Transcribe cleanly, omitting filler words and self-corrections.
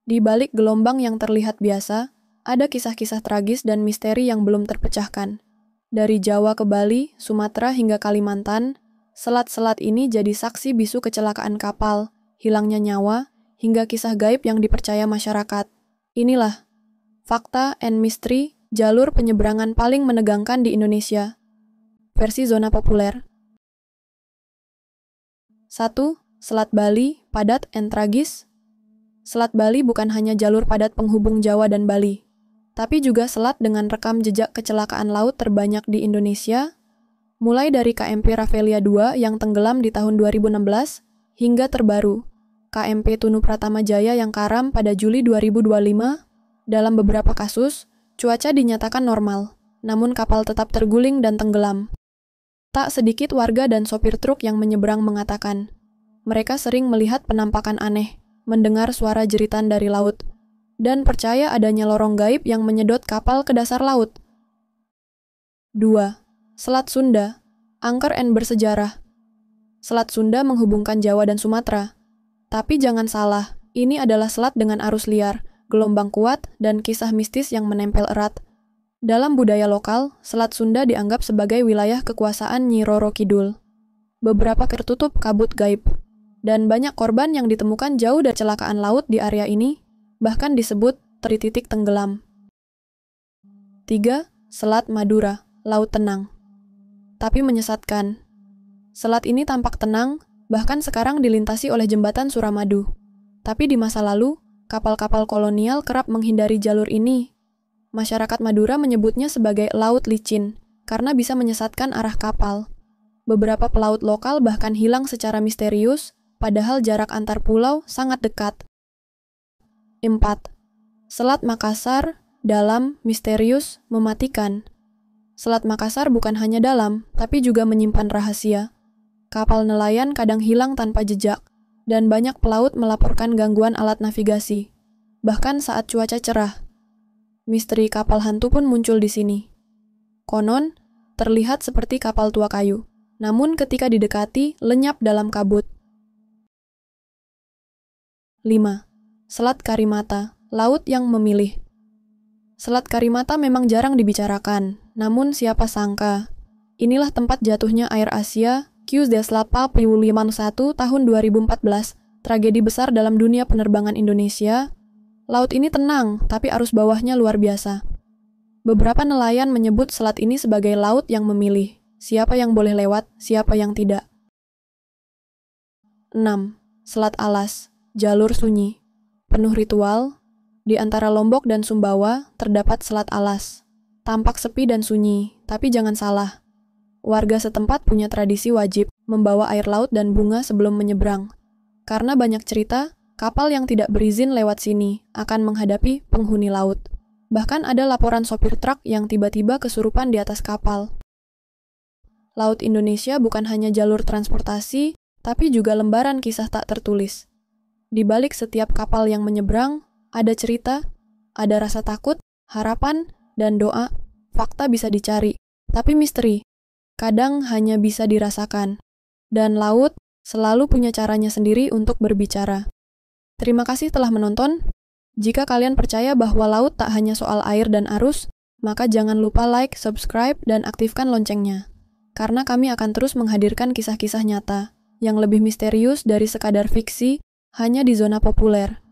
Di balik gelombang yang terlihat biasa, ada kisah-kisah tragis dan misteri yang belum terpecahkan. Dari Jawa ke Bali, Sumatera hingga Kalimantan, selat-selat ini jadi saksi bisu kecelakaan kapal, hilangnya nyawa, hingga kisah gaib yang dipercaya masyarakat. Inilah fakta and misteri jalur penyeberangan paling menegangkan di Indonesia. Versi Zona Populer. 1. Selat Bali, padat and tragis. Selat Bali bukan hanya jalur padat penghubung Jawa dan Bali, tapi juga selat dengan rekam jejak kecelakaan laut terbanyak di Indonesia, mulai dari KMP Rafflesia II yang tenggelam di tahun 2016, hingga terbaru, KMP Tunu Pratama Jaya yang karam pada Juli 2025. Dalam beberapa kasus, cuaca dinyatakan normal, namun kapal tetap terguling dan tenggelam. Tak sedikit warga dan sopir truk yang menyeberang mengatakan, mereka sering melihat penampakan aneh, mendengar suara jeritan dari laut, dan percaya adanya lorong gaib yang menyedot kapal ke dasar laut. 2. Selat Sunda, angker and bersejarah. Selat Sunda menghubungkan Jawa dan Sumatera. Tapi jangan salah, ini adalah selat dengan arus liar, gelombang kuat, dan kisah mistis yang menempel erat. Dalam budaya lokal, Selat Sunda dianggap sebagai wilayah kekuasaan Nyi Roro Kidul. Beberapa tertutup kabut gaib, dan banyak korban yang ditemukan jauh dari kecelakaan laut di area ini, bahkan disebut titik tenggelam. 3. Selat Madura, laut tenang. Tapi menyesatkan. Selat ini tampak tenang, bahkan sekarang dilintasi oleh jembatan Suramadu. Tapi di masa lalu, kapal-kapal kolonial kerap menghindari jalur ini. Masyarakat Madura menyebutnya sebagai laut licin, karena bisa menyesatkan arah kapal. Beberapa pelaut lokal bahkan hilang secara misterius, padahal jarak antar pulau sangat dekat. 4. Selat Makassar, dalam, misterius, mematikan. Selat Makassar bukan hanya dalam, tapi juga menyimpan rahasia. Kapal nelayan kadang hilang tanpa jejak, dan banyak pelaut melaporkan gangguan alat navigasi. Bahkan saat cuaca cerah, misteri kapal hantu pun muncul di sini. Konon, terlihat seperti kapal tua kayu, namun ketika didekati, lenyap dalam kabut. 5. Selat Karimata, laut yang memilih. Selat Karimata memang jarang dibicarakan, namun siapa sangka, inilah tempat jatuhnya Air Asia QZ851 tahun 2014, tragedi besar dalam dunia penerbangan Indonesia. Laut ini tenang, tapi arus bawahnya luar biasa. Beberapa nelayan menyebut selat ini sebagai laut yang memilih, siapa yang boleh lewat, siapa yang tidak. 6. Selat Alas, jalur sunyi, penuh ritual. Di antara Lombok dan Sumbawa terdapat Selat Alas. Tampak sepi dan sunyi, tapi jangan salah. Warga setempat punya tradisi wajib membawa air laut dan bunga sebelum menyeberang. Karena banyak cerita, kapal yang tidak berizin lewat sini akan menghadapi penghuni laut. Bahkan ada laporan sopir truk yang tiba-tiba kesurupan di atas kapal. Laut Indonesia bukan hanya jalur transportasi, tapi juga lembaran kisah tak tertulis. Di balik setiap kapal yang menyeberang, ada cerita, ada rasa takut, harapan, dan doa. Fakta bisa dicari, tapi misteri kadang hanya bisa dirasakan. Dan laut selalu punya caranya sendiri untuk berbicara. Terima kasih telah menonton. Jika kalian percaya bahwa laut tak hanya soal air dan arus, maka jangan lupa like, subscribe, dan aktifkan loncengnya. Karena kami akan terus menghadirkan kisah-kisah nyata yang lebih misterius dari sekadar fiksi hanya di Zona Populer.